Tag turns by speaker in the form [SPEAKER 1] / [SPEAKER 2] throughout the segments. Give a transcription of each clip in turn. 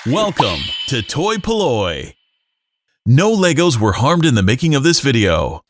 [SPEAKER 1] Welcome to toy-polloi. No Legos were harmed in the making of this video.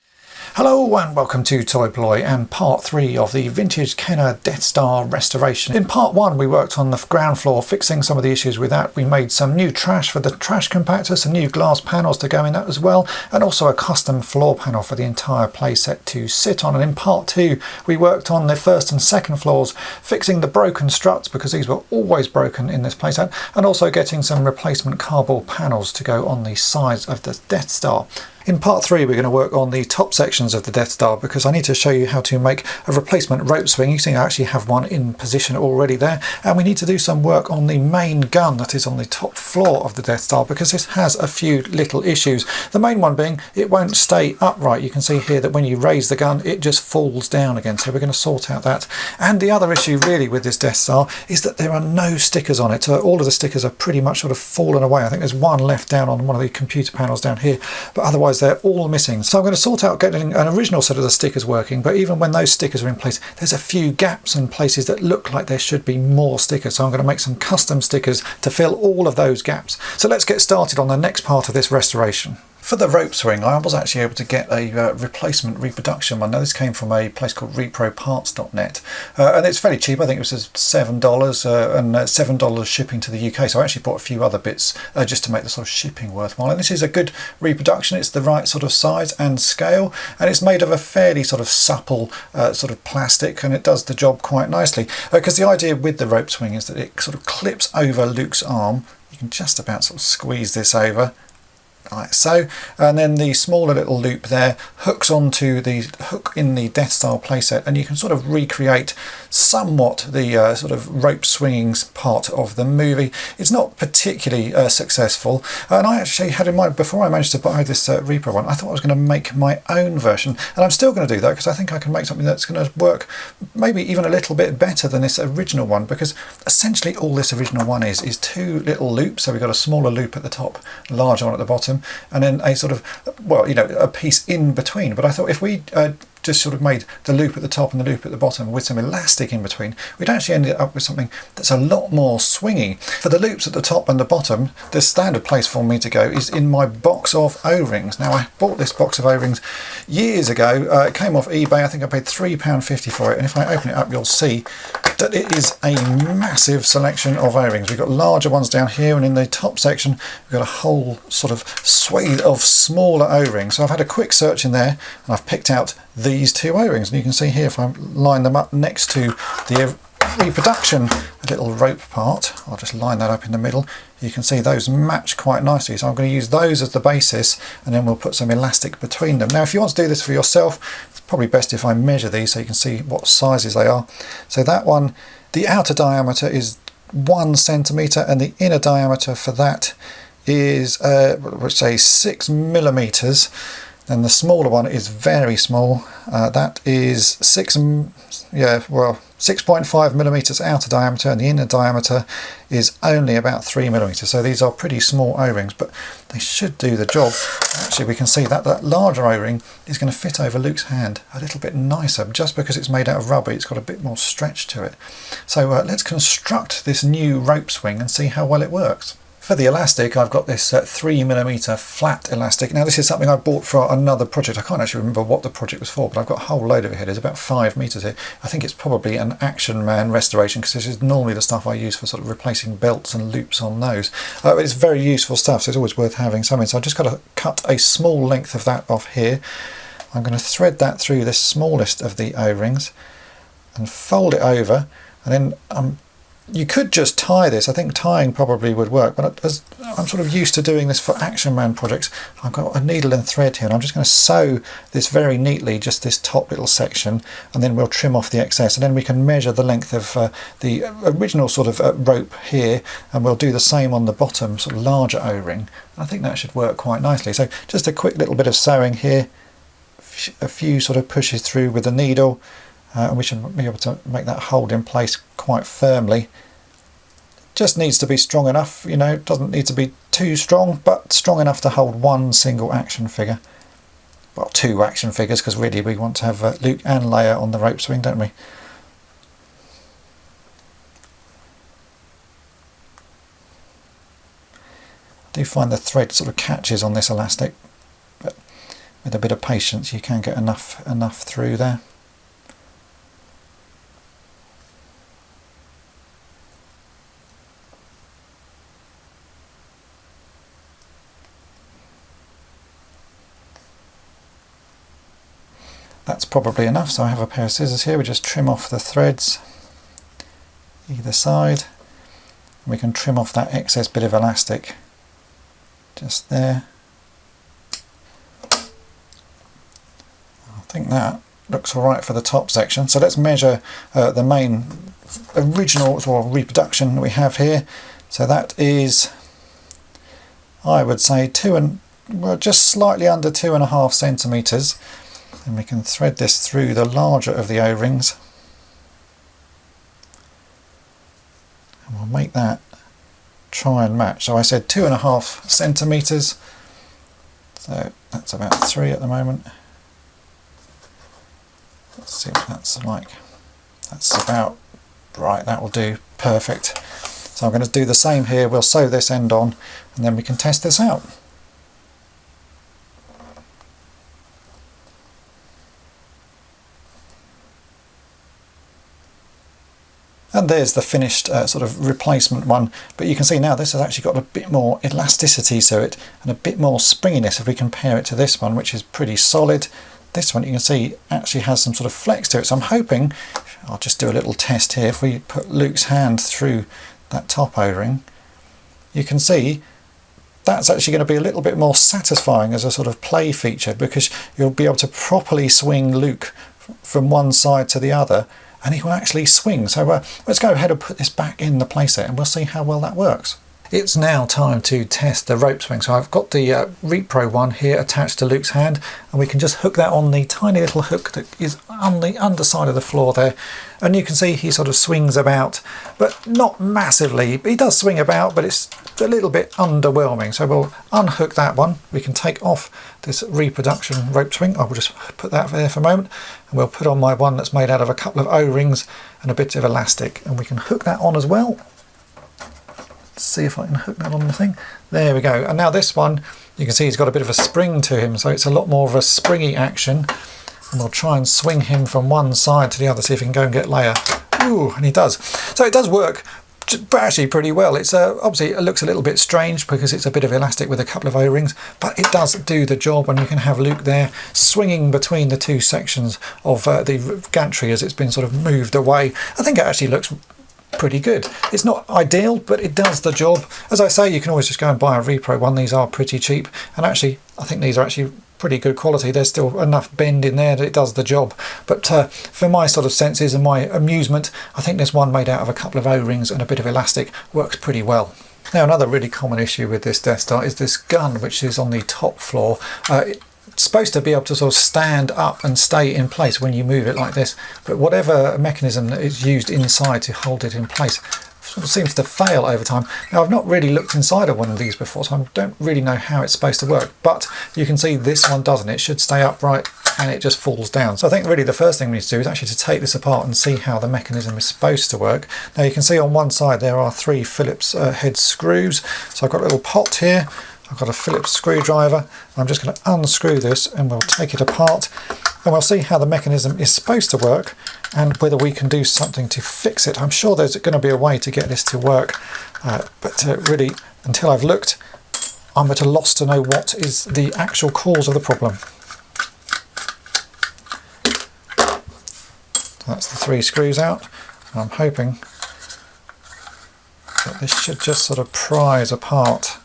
[SPEAKER 2] Hello and welcome to toy-polloi and part 3 of the vintage Kenner Death Star restoration. In part 1 we worked on the ground floor, fixing some of the issues with that. We made some new trash for the trash compactor, some new glass panels to go in that as well, and also a custom floor panel for the entire playset to sit on. And in part 2 we worked on the first and second floors, fixing the broken struts because these were always broken in this playset, and also getting some replacement cardboard panels to go on the sides of the Death Star. In part 3 we're going to work on the top sections of the Death Star because I need to show you how to make a replacement rope swing. You see I actually have one in position already there, and we need to do some work on the main gun that is on the top floor of the Death Star because this has a few little issues. The main one being it won't stay upright. You can see here that when you raise the gun it just falls down again, so we're going to sort out that. And the other issue really with this Death Star is that there are no stickers on it. All of the stickers are pretty much sort of fallen away. I think there's one left down on one of the computer panels down here, but otherwise they're all missing. So I'm going to sort out getting an original set of the stickers working, but even when those stickers are in place there's a few gaps and places that look like there should be more stickers, so I'm going to make some custom stickers to fill all of those gaps. So let's get started on the next part of this restoration. For the rope swing I was actually able to get a replacement reproduction one. Now this came from a place called reproparts.net and it's fairly cheap. I think it was $7 and $7 shipping to the UK, so I actually bought a few other bits just to make the sort of shipping worthwhile. And this is a good reproduction. It's the right sort of size and scale, and it's made of a fairly sort of supple sort of plastic, and it does the job quite nicely because the idea with the rope swing is that it sort of clips over Luke's arm. You can just about sort of squeeze this over like so, and then the smaller little loop there hooks onto the hook in the Death Star playset, and you can sort of recreate somewhat the sort of rope swinging part of the movie. It's not particularly successful, and I actually had in mind before I managed to buy this Repro one, I thought I was going to make my own version, and I'm still going to do that because I think I can make something that's going to work maybe even a little bit better than this original one, because essentially all this original one is two little loops. So we've got a smaller loop at the top, a larger one at the bottom, and then a sort of, well, you know, a piece in between. But I thought if we just sort of made the loop at the top and the loop at the bottom with some elastic in between, we'd actually end up with something that's a lot more swingy. For the loops at the top and the bottom, the standard place for me to go is in my box of O-rings. Now I bought this box of O-rings years ago. It came off eBay. I think I paid £3.50 for it, and if I open it up you'll see that it is a massive selection of O-rings. We've got larger ones down here, and in the top section we've got a whole sort of swathe of smaller O-rings. So I've had a quick search in there and I've picked out these two O-rings, and you can see here if I line them up next to the reproduction little rope part, I'll just line that up in the middle, you can see those match quite nicely. So I'm going to use those as the basis, and then we'll put some elastic between them. Now if you want to do this for yourself, it's probably best if I measure these so you can see what sizes they are. So that one, the outer diameter is 1 centimetre, and the inner diameter for that is let's say 6 millimeters. And the smaller one is very small. That is 6.5 millimeters outer diameter, and the inner diameter is only about 3 millimeters. So these are pretty small O-rings, but they should do the job. Actually, we can see that that larger O-ring is going to fit over Luke's hand a little bit nicer, just because it's made out of rubber. It's got a bit more stretch to it. So let's construct this new rope swing and see how well it works. For the elastic, I've got this 3mm flat elastic. Now this is something I bought for another project. I can't actually remember what the project was for, but I've got a whole load of it here. There's about 5 meters here. I think it's probably an Action Man restoration, because this is normally the stuff I use for sort of replacing belts and loops on those. It's very useful stuff, so it's always worth having something. So I've just got to cut a small length of that off here. I'm going to thread that through this smallest of the O-rings and fold it over, and then you could just tie this. I think tying probably would work, but as I'm sort of used to doing this for Action Man projects, I've got a needle and thread here, and I'm just going to sew this very neatly, just this top little section, and then we'll trim off the excess, and then we can measure the length of the original sort of rope here, and we'll do the same on the bottom sort of larger O-ring. I think that should work quite nicely. So just a quick little bit of sewing here, a few sort of pushes through with the needle, and we should be able to make that hold in place quite firmly. Just needs to be strong enough, you know, it doesn't need to be too strong, but strong enough to hold one single action figure. Well, 2 action figures, because really we want to have Luke and Leia on the rope swing, don't we? do find the thread sort of catches on this elastic, but with a bit of patience you can get enough through there. That's probably enough, so I have a pair of scissors here. We just trim off the threads either side. We can trim off that excess bit of elastic just there. I think that looks alright for the top section. So let's measure the main original or reproduction that we have here. So that is, I would say, just slightly under 2.5 centimetres. And we can thread this through the larger of the O-rings. And we'll make that try and match. So I said 2.5 centimetres. So that's about 3 at the moment. Let's see what that's like. That's about right, that will do. Perfect. So I'm going to do the same here. We'll sew this end on and then we can test this out. And there's the finished sort of replacement one, but you can see now this has actually got a bit more elasticity to it and a bit more springiness if we compare it to this one, which is pretty solid. This one you can see actually has some sort of flex to it, so I'm hoping, I'll just do a little test here, if we put Luke's hand through that top O-ring, you can see that's actually going to be a little bit more satisfying as a sort of play feature, because you'll be able to properly swing Luke from one side to the other, and he will actually swing. So let's go ahead and put this back in the playset and we'll see how well that works. It's now time to test the rope swing. So I've got the Repro one here attached to Luke's hand, and we can just hook that on the tiny little hook that is on the underside of the floor there. And you can see he sort of swings about, but not massively. He does swing about, but it's a little bit underwhelming. So we'll unhook that one. We can take off this reproduction rope swing. I will just put that there for a moment, and we'll put on my one that's made out of a couple of O-rings and a bit of elastic, and we can hook that on as well. See if I can hook that on the thing. There we go. And now this one, you can see he's got a bit of a spring to him, so it's a lot more of a springy action. And we'll try and swing him from one side to the other, see if he can go and get layer. Ooh, and he does. So it does work actually pretty well. It's obviously it looks a little bit strange because it's a bit of elastic with a couple of O-rings, but it does do the job, and you can have Luke there swinging between the two sections of the gantry as it's been sort of moved away. I think it actually looks pretty good. It's not ideal, but it does the job. As I say, you can always just go and buy a Repro one. These are pretty cheap, and actually I think these are actually pretty good quality. There's still enough bend in there that it does the job, but for my sort of senses and my amusement, I think this one made out of a couple of O-rings and a bit of elastic works pretty well. Now, another really common issue with this Death Star is this gun, which is on the top floor. It's supposed to be able to sort of stand up and stay in place when you move it like this, but whatever mechanism is used inside to hold it in place sort of seems to fail over time. Now, I've not really looked inside of one of these before, so I don't really know how it's supposed to work, but you can see this one doesn't. It should stay upright and it just falls down. So I think really the first thing we need to do is actually to take this apart and see how the mechanism is supposed to work. Now you can see on one side there are 3 Phillips head screws. So I've got a little pot here. I've got a Phillips screwdriver. I'm just going to unscrew this and we'll take it apart and we'll see how the mechanism is supposed to work and whether we can do something to fix it. I'm sure there's going to be a way to get this to work, but really, until I've looked, I'm at a loss to know what is the actual cause of the problem. So that's the 3 screws out. I'm hoping that this should just sort of prise apart.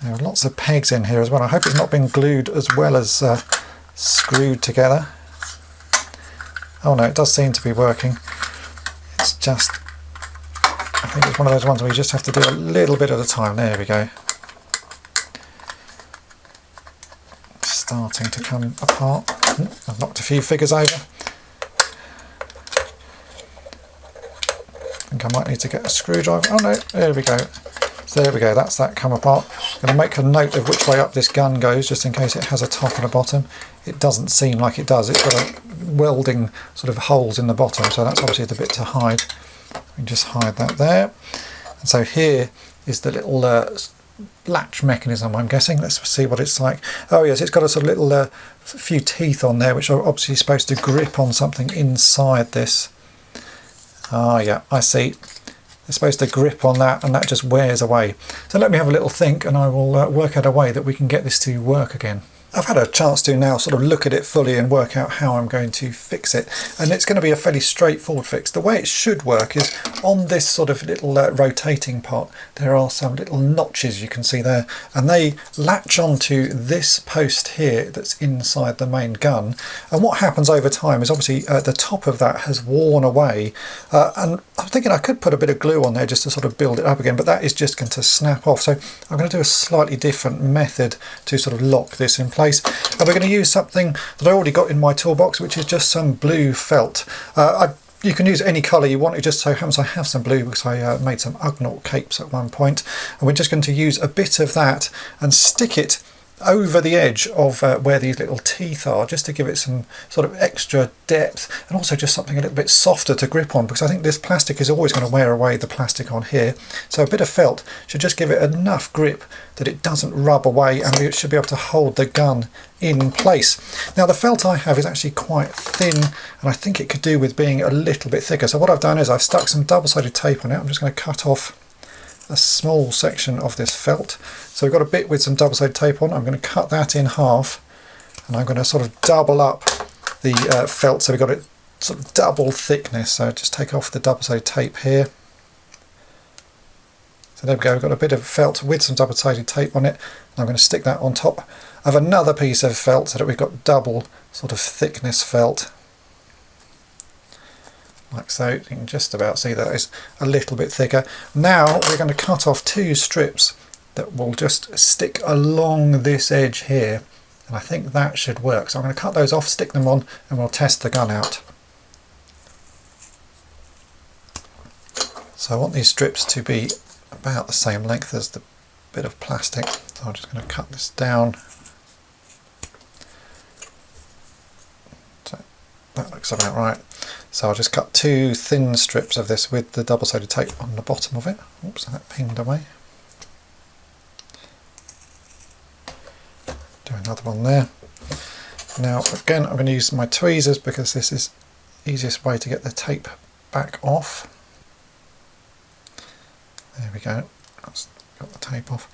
[SPEAKER 2] There are lots of pegs in here as well. I hope it's not been glued as well as screwed together. Oh no, it does seem to be working. It's just, I think it's one of those ones where you just have to do a little bit at a time. There we go. Starting to come apart. I've knocked a few figures over. I think I might need to get a screwdriver. Oh no, there we go. So there we go, that's that come apart. I'm going to make a note of which way up this gun goes, just in case it has a top and a bottom. It doesn't seem like it does. It's got a welding sort of holes in the bottom, so that's obviously the bit to hide. We can just hide that there. And so here is the little latch mechanism, I'm guessing. Let's see what it's like. Oh yes, it's got a sort of little few teeth on there, which are obviously supposed to grip on something inside this. Ah yeah, I see. It's supposed to grip on that, and that just wears away. So let me have a little think, and I will work out a way that we can get this to work again. I've had a chance to now sort of look at it fully and work out how I'm going to fix it, and it's going to be a fairly straightforward fix. The way it should work is on this sort of little rotating part, there are some little notches you can see there, and they latch onto this post here that's inside the main gun. And what happens over time is obviously the top of that has worn away, and I'm thinking I could put a bit of glue on there just to sort of build it up again, but that is just going to snap off. So I'm going to do a slightly different method to sort of lock this in place. And we're going to use something that I already got in my toolbox, which is just some blue felt. You can use any colour you want. It just so happens I have some blue because I made some Ugnaught capes at one point. And we're just going to use a bit of that and stick it over the edge of where these little teeth are, just to give it some sort of extra depth, and also just something a little bit softer to grip on, because I think this plastic is always going to wear away the plastic on here. So a bit of felt should just give it enough grip that it doesn't rub away, and it should be able to hold the gun in place. Now the felt I have is actually quite thin, and I think it could do with being a little bit thicker. So what I've done is I've stuck some double-sided tape on it. I'm just going to cut off a small section of this felt. So we've got a bit with some double-sided tape on. I'm going to cut that in half, and I'm going to sort of double up the felt, so we've got it sort of double thickness. So just take off the double-sided tape here. So there we go, we've got a bit of felt with some double-sided tape on it, and I'm going to stick that on top of another piece of felt so that we've got double sort of thickness felt. Like so. You can just about see that it's a little bit thicker. Now we're going to cut off two strips that will just stick along this edge here, and I think that should work. So I'm going to cut those off, stick them on, and we'll test the gun out. So I want these strips to be about the same length as the bit of plastic, so I'm just going to cut this down. So that looks about right. So I'll just cut two thin strips of this with the double-sided tape on the bottom of it. Oops, that pinged away. Do another one there. Now again, I'm going to use my tweezers because this is the easiest way to get the tape back off. There we go. That's got the tape off.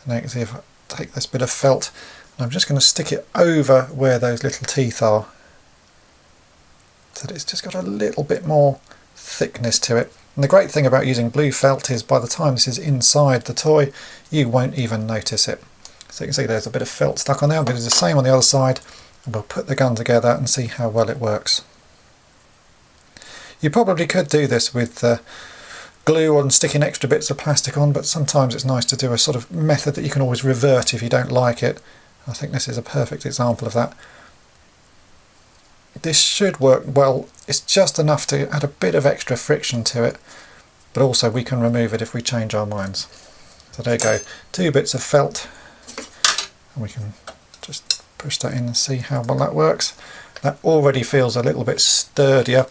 [SPEAKER 2] And now you can see if I take this bit of felt, and I'm just going to stick it over where those little teeth are, so that it's just got a little bit more thickness to it. And the great thing about using blue felt is by the time this is inside the toy, you won't even notice it. So you can see there's a bit of felt stuck on there. I'm going to do the same on the other side, and we'll put the gun together and see how well it works. You probably could do this with glue and sticking extra bits of plastic on, but sometimes it's nice to do a sort of method that you can always revert if you don't like it. I think this is a perfect example of that. This should work well. It's just enough to add a bit of extra friction to it, but also we can remove it if we change our minds. So there you go, two bits of felt, and we can just push that in and see how well that works. That already feels a little bit sturdier,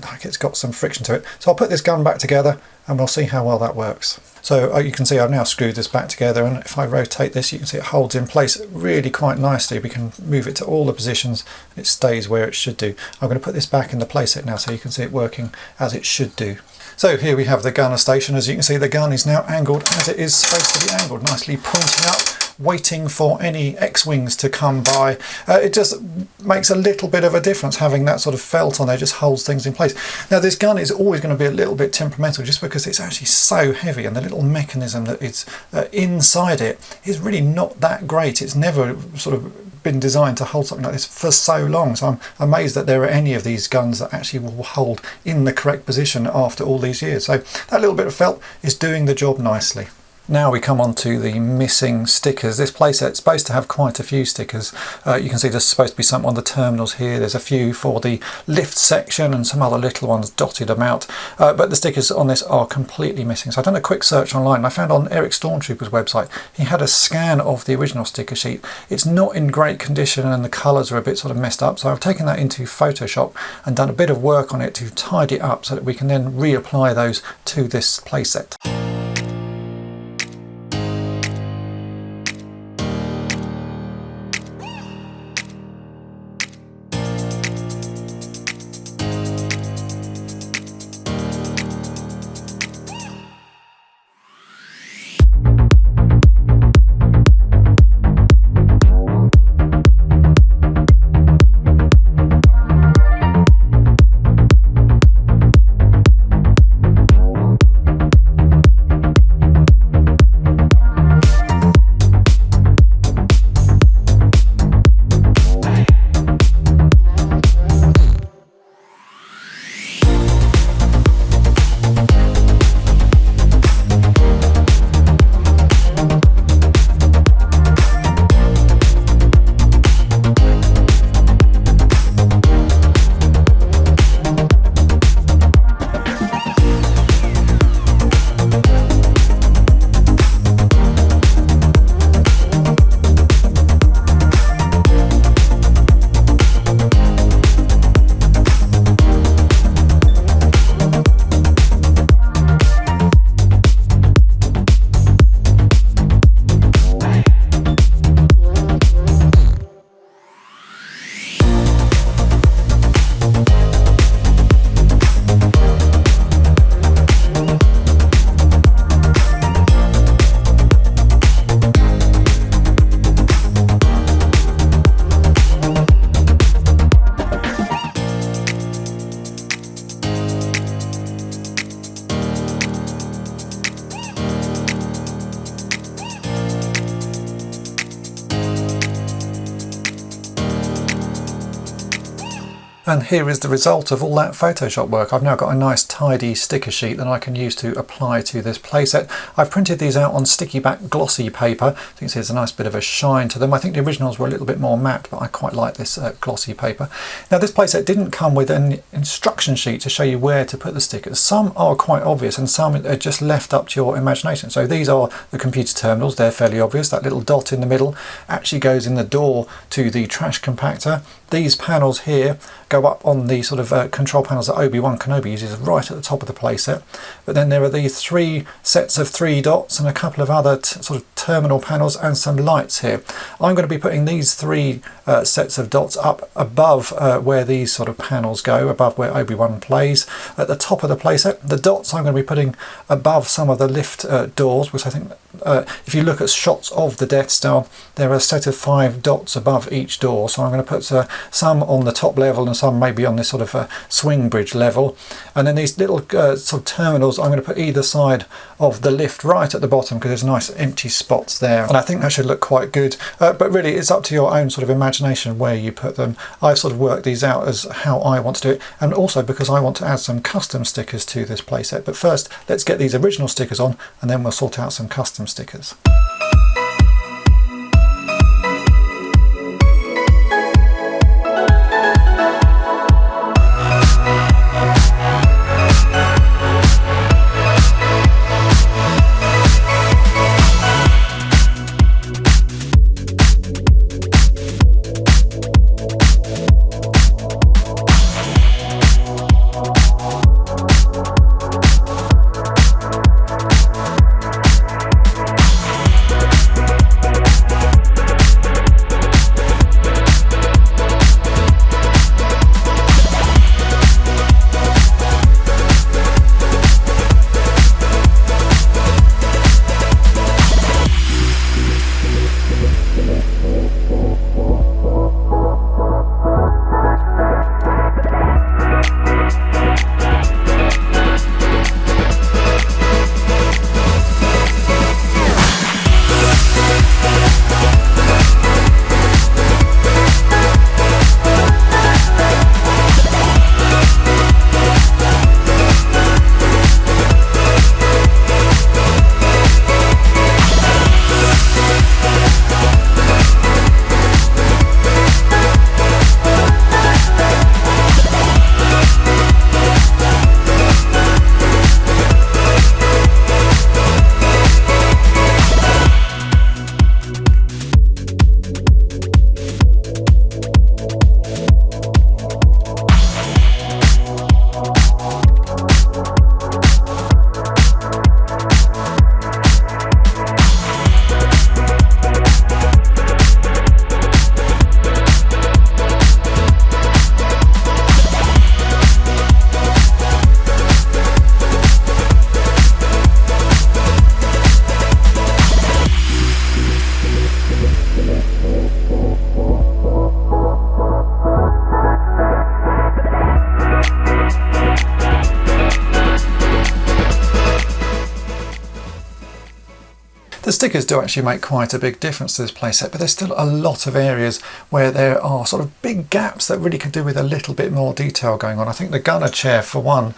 [SPEAKER 2] like it's got some friction to it. So I'll put this gun back together and we'll see how well that works. So you can see I've now screwed this back together, and if I rotate this you can see it holds in place really quite nicely. We can move it to all the positions and it stays where it should do. I'm going to put this back in the playset now so you can see it working as it should do. So here we have the gunner station. As you can see, the gun is now angled as it is supposed to be angled, nicely pointing up, waiting for any X-wings to come by. It just makes a little bit of a difference having that sort of felt on there, just holds things in place. Now this gun is always going to be a little bit temperamental just because it's actually so heavy, and the little mechanism that is inside it is really not that great. It's never sort of been designed to hold something like this for so long, so I'm amazed that there are any of these guns that actually will hold in the correct position after all these years. So that little bit of felt is doing the job nicely. Now we come on to the missing stickers. This playset's supposed to have quite a few stickers. You can see there's supposed to be some on the terminals here. There's a few for the lift section and some other little ones dotted about. But the stickers on this are completely missing. So I've done a quick search online and I found on Eric Stormtrooper's website, he had a scan of the original sticker sheet. It's not in great condition and the colours are a bit sort of messed up. So I've taken that into Photoshop and done a bit of work on it to tidy it up so that we can then reapply those to this playset. And here is the result of all that Photoshop work. I've now got a nice tidy sticker sheet that I can use to apply to this playset. I've printed these out on sticky back glossy paper. You can see there's a nice bit of a shine to them. I think the originals were a little bit more matte, but I quite like this glossy paper. Now this playset didn't come with an instruction sheet to show you where to put the stickers. Some are quite obvious and some are just left up to your imagination. So these are the computer terminals. They're fairly obvious. That little dot in the middle actually goes in the door to the trash compactor. These panels here go up on the sort of control panels that Obi-Wan Kenobi uses right at the top of the playset. But then there are these three sets of 3 dots and a couple of other sort of terminal panels and some lights here. I'm going to be putting these 3 sets of dots up above where these sort of panels go, above where Obi-Wan plays. At the top of the playset, the dots I'm going to be putting above some of the lift doors, which I think if you look at shots of the Death Star, there are a set of 5 dots above each door. So I'm going to put some on the top level and some maybe on this sort of swing bridge level. And then these little sort of terminals I'm going to put either side of the lift right at the bottom because there's nice empty spots there. And I think that should look quite good. But really it's up to your own sort of imagination where you put them. I've sort of worked these out as how I want to do it, and also because I want to add some custom stickers to this playset. But first let's get these original stickers on and then we'll sort out some custom stickers. stickers do actually make quite a big difference to this playset, but there's still a lot of areas where there are sort of big gaps that really could do with a little bit more detail going on. I think the gunner chair, for one,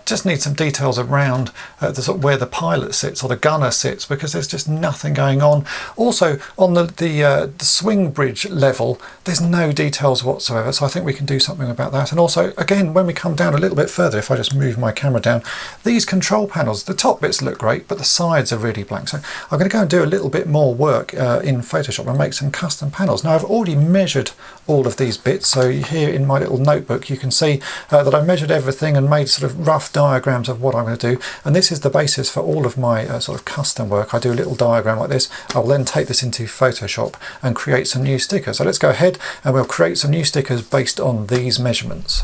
[SPEAKER 2] just needs some details around the sort of where the pilot sits or the gunner sits, because there's just nothing going on. Also, on the swing bridge level, there's no details whatsoever, so I think we can do something about that. And also, again, when we come down a little bit further, if I just move my camera down, these control panels, the top bits look great, but the sides are really blank. So I'm going to go and do a little bit more work in Photoshop and make some custom panels. Now, I've already measured all of these bits, so here in my little notebook you can see that I've measured everything and made sort of rough diagrams of what I'm going to do, and this is the basis for all of my sort of custom work. I do a little diagram like this. I'll then take this into Photoshop and create some new stickers. So let's go ahead and we'll create some new stickers based on these measurements.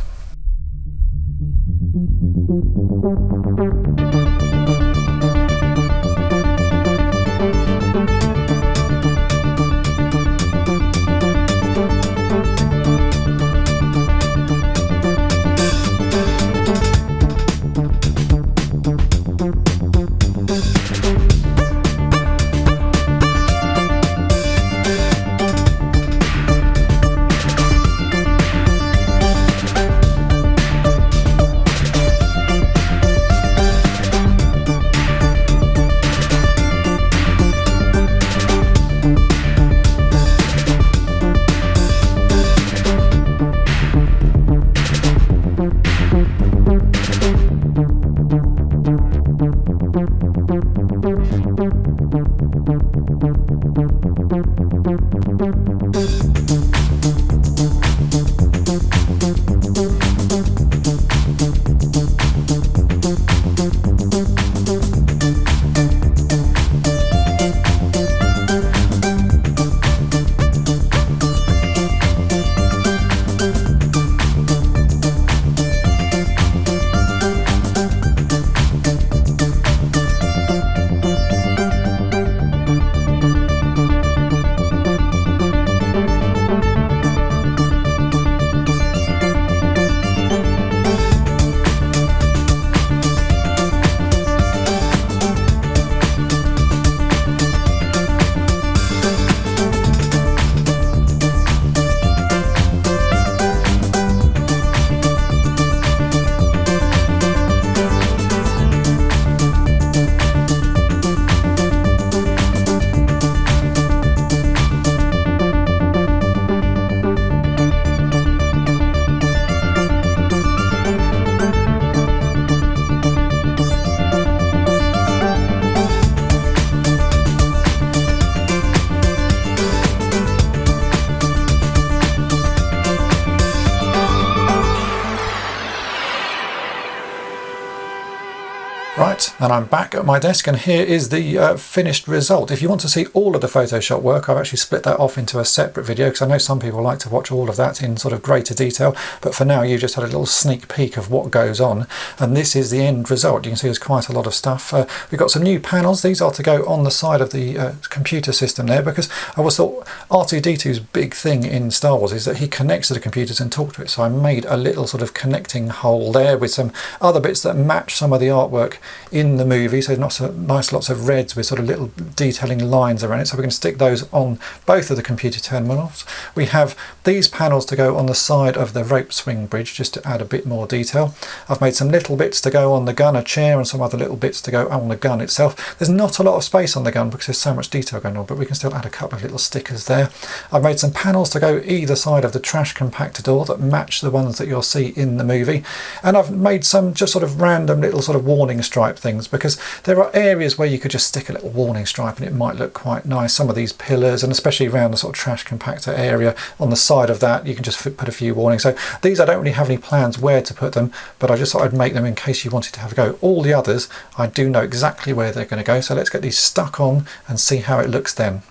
[SPEAKER 2] Right, and I'm back at my desk, and here is the finished result. If you want to see all of the Photoshop work, I've actually split that off into a separate video, because I know some people like to watch all of that in sort of greater detail, but for now you just had a little sneak peek of what goes on, and this is the end result. You can see there's quite a lot of stuff. We've got some new panels. These are to go on the side of the computer system there, because I always thought R2-D2's big thing in Star Wars is that he connects to the computers and talks to it, so I made a little sort of connecting hole there with some other bits that match some of the artwork in the movie, so nice lots of reds with sort of little detailing lines around it, so we can stick those on both of the computer terminals. We have these panels to go on the side of the rope swing bridge just to add a bit more detail. I've made some little bits to go on the gunner chair and some other little bits to go on the gun itself. There's not a lot of space on the gun because there's so much detail going on, but we can still add a couple of little stickers there. I've made some panels to go either side of the trash compactor door that match the ones that you'll see in the movie, and I've made some just sort of random little sort of warning stripe things, because there are areas where you could just stick a little warning stripe and it might look quite nice. Some of these pillars, and especially around the sort of trash compactor area on the side of that, you can just put a few warnings. So these I don't really have any plans where to put them, but I just thought I'd make them in case you wanted to have a go. All the others I do know exactly where they're going to go, so let's get these stuck on and see how it looks then.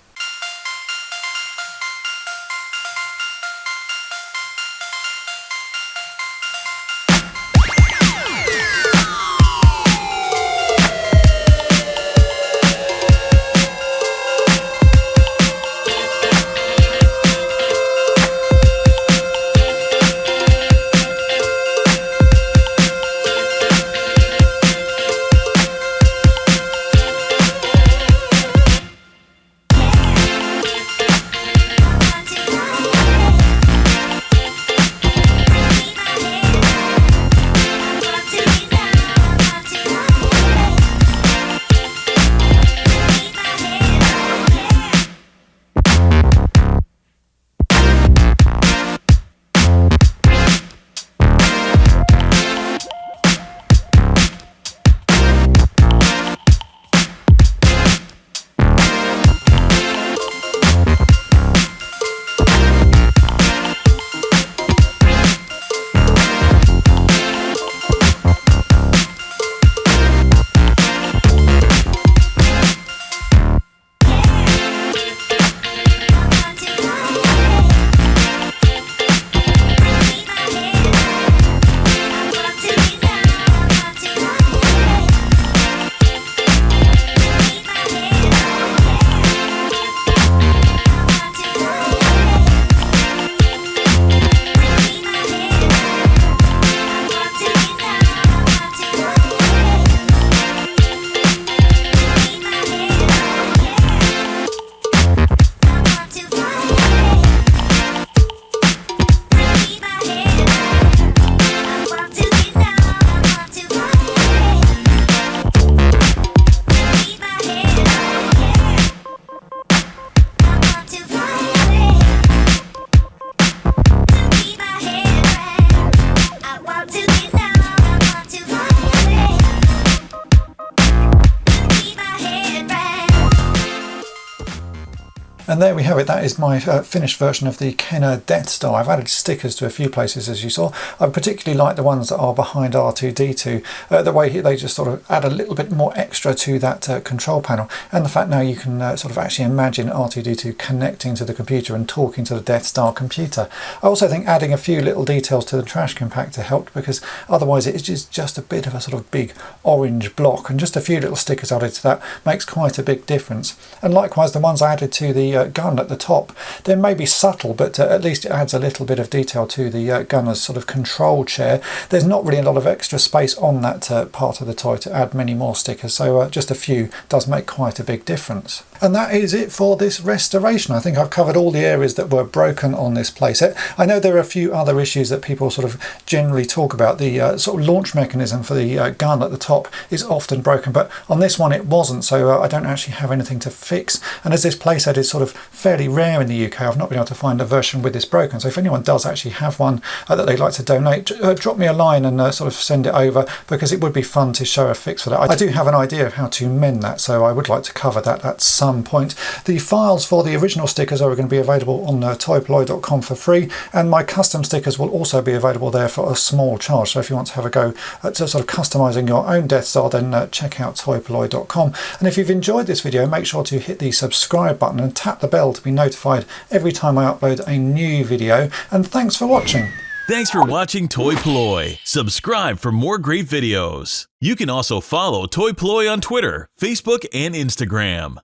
[SPEAKER 2] And there we have it. That is my finished version of the Kenner Death Star. I've added stickers to a few places, as you saw. I particularly like the ones that are behind R2-D2. The way they just sort of add a little bit more extra to that control panel, and the fact now you can sort of actually imagine R2-D2 connecting to the computer and talking to the Death Star computer. I also think adding a few little details to the trash compactor helped, because otherwise it is just a bit of a sort of big orange block, and just a few little stickers added to that makes quite a big difference. And likewise, the ones I added to the gun at the top, they may be subtle, but at least it adds a little bit of detail to the gunner's sort of control chair. There's not really a lot of extra space on that part of the toy to add many more stickers, so just a few does make quite a big difference. And that is it for this restoration. I think I've covered all the areas that were broken on this playset. I know there are a few other issues that people sort of generally talk about. The sort of launch mechanism for the gun at the top is often broken, but on this one it wasn't, so I don't actually have anything to fix. And as this playset is sort of fairly rare in the UK, I've not been able to find a version with this broken. So if anyone does actually have one that they'd like to donate, drop me a line and sort of send it over, because it would be fun to show a fix for that. I do have an idea of how to mend that, so I would like to cover that at some point. The files for the original stickers are going to be available on toy-polloi.com for free, and my custom stickers will also be available there for a small charge. So if you want to have a go at sort of customizing your own Death Star, then check out toy-polloi.com. And if you've enjoyed this video, make sure to hit the subscribe button and tap the bell to be notified every time I upload a new video. And thanks for watching.
[SPEAKER 1] Thanks for watching toy-polloi. Subscribe for more great videos. You can also follow toy-polloi on Twitter, Facebook, and Instagram.